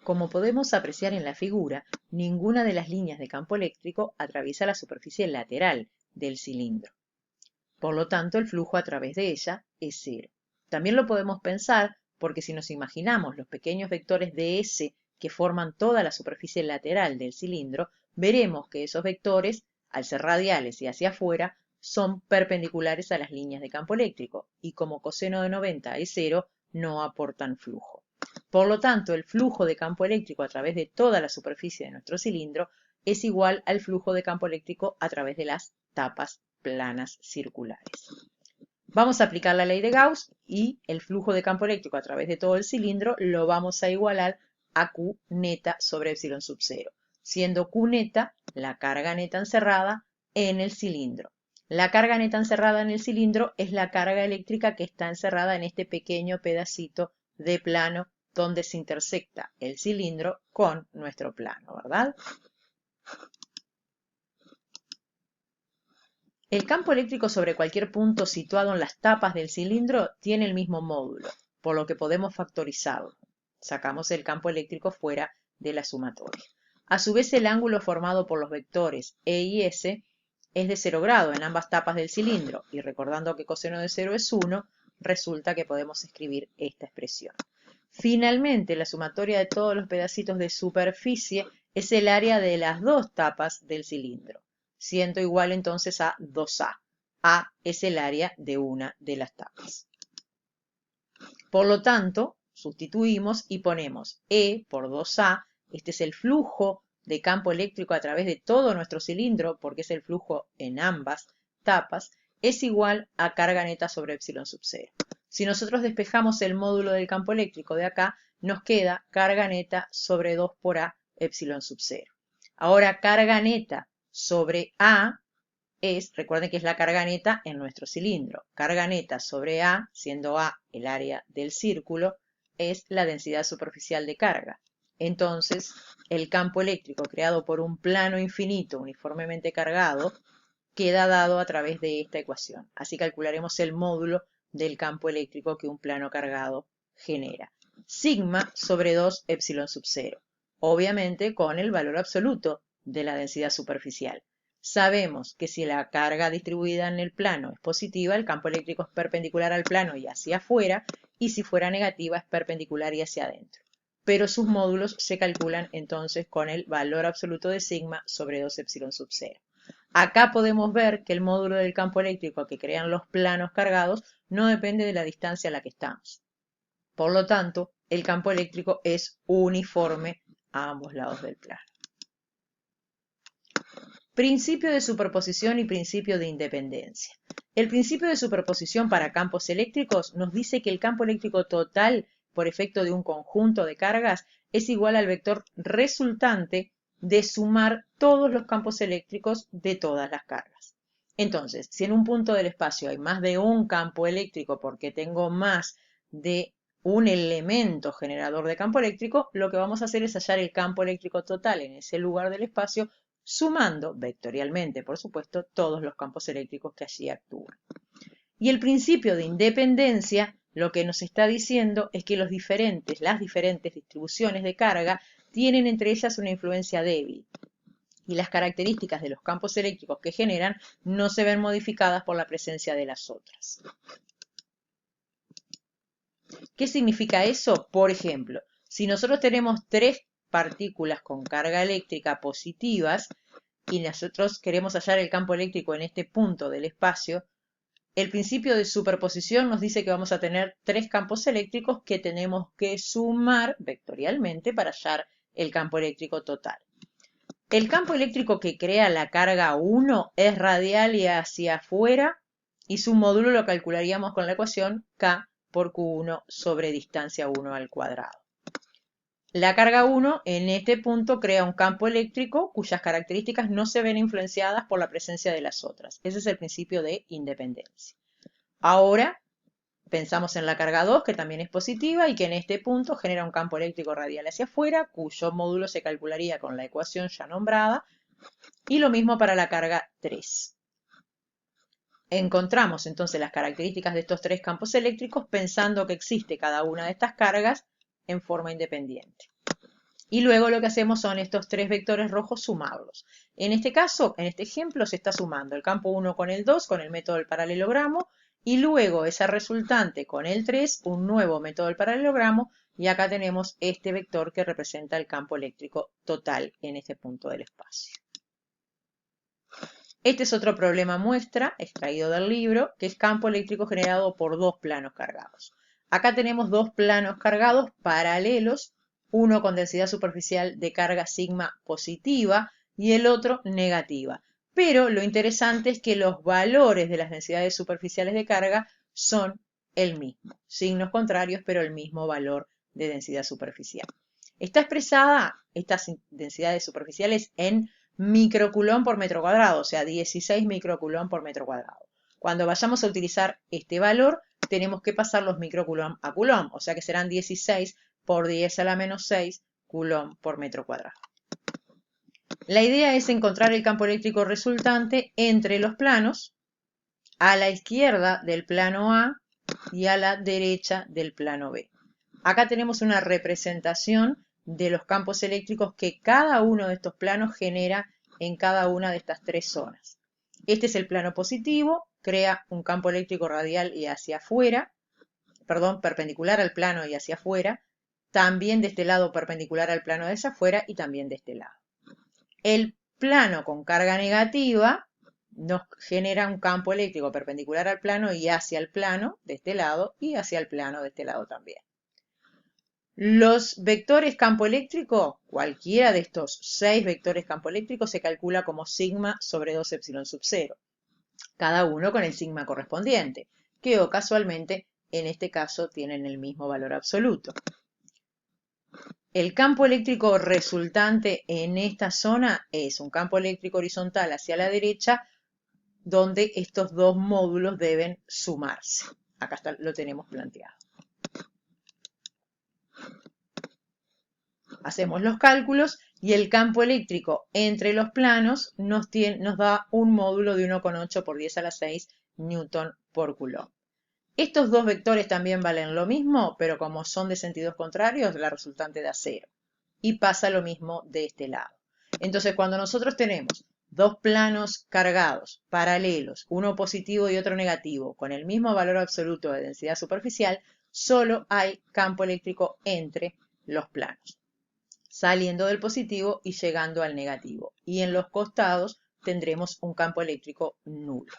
Como podemos apreciar en la figura, ninguna de las líneas de campo eléctrico atraviesa la superficie lateral del cilindro. Por lo tanto, el flujo a través de ella es cero. También lo podemos pensar porque si nos imaginamos los pequeños vectores ds que forman toda la superficie lateral del cilindro, veremos que esos vectores, al ser radiales y hacia afuera, son perpendiculares a las líneas de campo eléctrico y como coseno de 90 es cero, no aportan flujo. Por lo tanto, el flujo de campo eléctrico a través de toda la superficie de nuestro cilindro es igual al flujo de campo eléctrico a través de las tapas planas circulares. Vamos a aplicar la ley de Gauss y el flujo de campo eléctrico a través de todo el cilindro lo vamos a igualar a Q neta sobre epsilon sub 0, siendo Q neta la carga neta encerrada en el cilindro. La carga neta encerrada en el cilindro es la carga eléctrica que está encerrada en este pequeño pedacito de plano donde se intersecta el cilindro con nuestro plano, ¿verdad? El campo eléctrico sobre cualquier punto situado en las tapas del cilindro tiene el mismo módulo, por lo que podemos factorizarlo. Sacamos el campo eléctrico fuera de la sumatoria. A su vez, el ángulo formado por los vectores E y S es de 0 grado en ambas tapas del cilindro, y recordando que coseno de 0 es 1, resulta que podemos escribir esta expresión. Finalmente, la sumatoria de todos los pedacitos de superficie es el área de las dos tapas del cilindro, siendo igual entonces a 2A. A es el área de una de las tapas. Por lo tanto, sustituimos y ponemos E por 2A, este es el flujo de campo eléctrico a través de todo nuestro cilindro, porque es el flujo en ambas tapas, es igual a carga neta sobre epsilon sub 0. Si nosotros despejamos el módulo del campo eléctrico de acá, nos queda carga neta sobre 2 por A epsilon sub 0. Ahora, carga neta sobre A es, recuerden que es la carga neta en nuestro cilindro. Carga neta sobre A, siendo A el área del círculo, es la densidad superficial de carga. Entonces, el campo eléctrico creado por un plano infinito uniformemente cargado queda dado a través de esta ecuación. Así calcularemos el módulo del campo eléctrico que un plano cargado genera. Sigma sobre 2 epsilon sub 0. Obviamente con el valor absoluto de la densidad superficial. Sabemos que si la carga distribuida en el plano es positiva, el campo eléctrico es perpendicular al plano y hacia afuera, y si fuera negativa es perpendicular y hacia adentro. Pero sus módulos se calculan entonces con el valor absoluto de sigma sobre 2 epsilon sub 0. Acá podemos ver que el módulo del campo eléctrico que crean los planos cargados no depende de la distancia a la que estamos. Por lo tanto, el campo eléctrico es uniforme a ambos lados del plano. Principio de superposición y principio de independencia. El principio de superposición para campos eléctricos nos dice que el campo eléctrico total por efecto de un conjunto de cargas es igual al vector resultante de sumar todos los campos eléctricos de todas las cargas. Entonces, si en un punto del espacio hay más de un campo eléctrico porque tengo más de un elemento generador de campo eléctrico, lo que vamos a hacer es hallar el campo eléctrico total en ese lugar del espacio, sumando vectorialmente, por supuesto, todos los campos eléctricos que allí actúan. Y el principio de independencia lo que nos está diciendo es que las diferentes distribuciones de carga tienen entre ellas una influencia débil, y las características de los campos eléctricos que generan no se ven modificadas por la presencia de las otras. ¿Qué significa eso? Por ejemplo, si nosotros tenemos 3 partículas con carga eléctrica positivas y nosotros queremos hallar el campo eléctrico en este punto del espacio, el principio de superposición nos dice que vamos a tener 3 campos eléctricos que tenemos que sumar vectorialmente para hallar el campo eléctrico total. El campo eléctrico que crea la carga 1 es radial y hacia afuera, y su módulo lo calcularíamos con la ecuación K por Q1 sobre distancia 1 al cuadrado. La carga 1 en este punto crea un campo eléctrico cuyas características no se ven influenciadas por la presencia de las otras. Ese es el principio de independencia. Ahora pensamos en la carga 2, que también es positiva y que en este punto genera un campo eléctrico radial hacia afuera, cuyo módulo se calcularía con la ecuación ya nombrada, y lo mismo para la carga 3. Encontramos entonces las características de estos 3 campos eléctricos pensando que existe cada una de estas cargas en forma independiente. Y luego lo que hacemos son estos tres vectores rojos sumarlos. En este caso, en este ejemplo, se está sumando el campo 1 con el 2 con el método del paralelogramo y luego esa resultante con el 3, un nuevo método del paralelogramo, y acá tenemos este vector que representa el campo eléctrico total en este punto del espacio. Este es otro problema muestra, extraído del libro, que es campo eléctrico generado por dos planos cargados. Acá tenemos dos planos cargados paralelos, uno con densidad superficial de carga sigma positiva y el otro negativa. Pero lo interesante es que los valores de las densidades superficiales de carga son el mismo. Signos contrarios, pero el mismo valor de densidad superficial. Está expresada estas densidades superficiales en microcoulomb por metro cuadrado, o sea, 16 microcoulomb por metro cuadrado. Cuando vayamos a utilizar este valor, tenemos que pasar los microcoulomb a coulomb, o sea que serán 16 por 10 a la menos 6 coulomb por metro cuadrado. La idea es encontrar el campo eléctrico resultante entre los planos, a la izquierda del plano A y a la derecha del plano B. Acá tenemos una representación de los campos eléctricos que cada uno de estos planos genera en cada una de estas tres zonas. Este es el plano positivo, crea un campo eléctrico radial y hacia afuera, perdón, perpendicular al plano y hacia afuera, también de este lado perpendicular al plano de hacia afuera y también de este lado. El plano con carga negativa nos genera un campo eléctrico perpendicular al plano y hacia el plano de este lado y hacia el plano de este lado también. Los vectores campo eléctrico, cualquiera de estos 6 vectores campo eléctrico se calcula como sigma sobre 2 epsilon sub 0, cada uno con el sigma correspondiente, que casualmente en este caso tienen el mismo valor absoluto. El campo eléctrico resultante en esta zona es un campo eléctrico horizontal hacia la derecha, donde estos dos módulos deben sumarse. Acá lo tenemos planteado. Hacemos los cálculos y el campo eléctrico entre los planos nos da un módulo de 1,8 por 10 a la 6 newton por coulomb. Estos dos vectores también valen lo mismo, pero como son de sentidos contrarios, la resultante da 0. Y pasa lo mismo de este lado. Entonces, cuando nosotros tenemos dos planos cargados, paralelos, uno positivo y otro negativo, con el mismo valor absoluto de densidad superficial, solo hay campo eléctrico entre los planos, saliendo del positivo y llegando al negativo. Y en los costados tendremos un campo eléctrico nulo.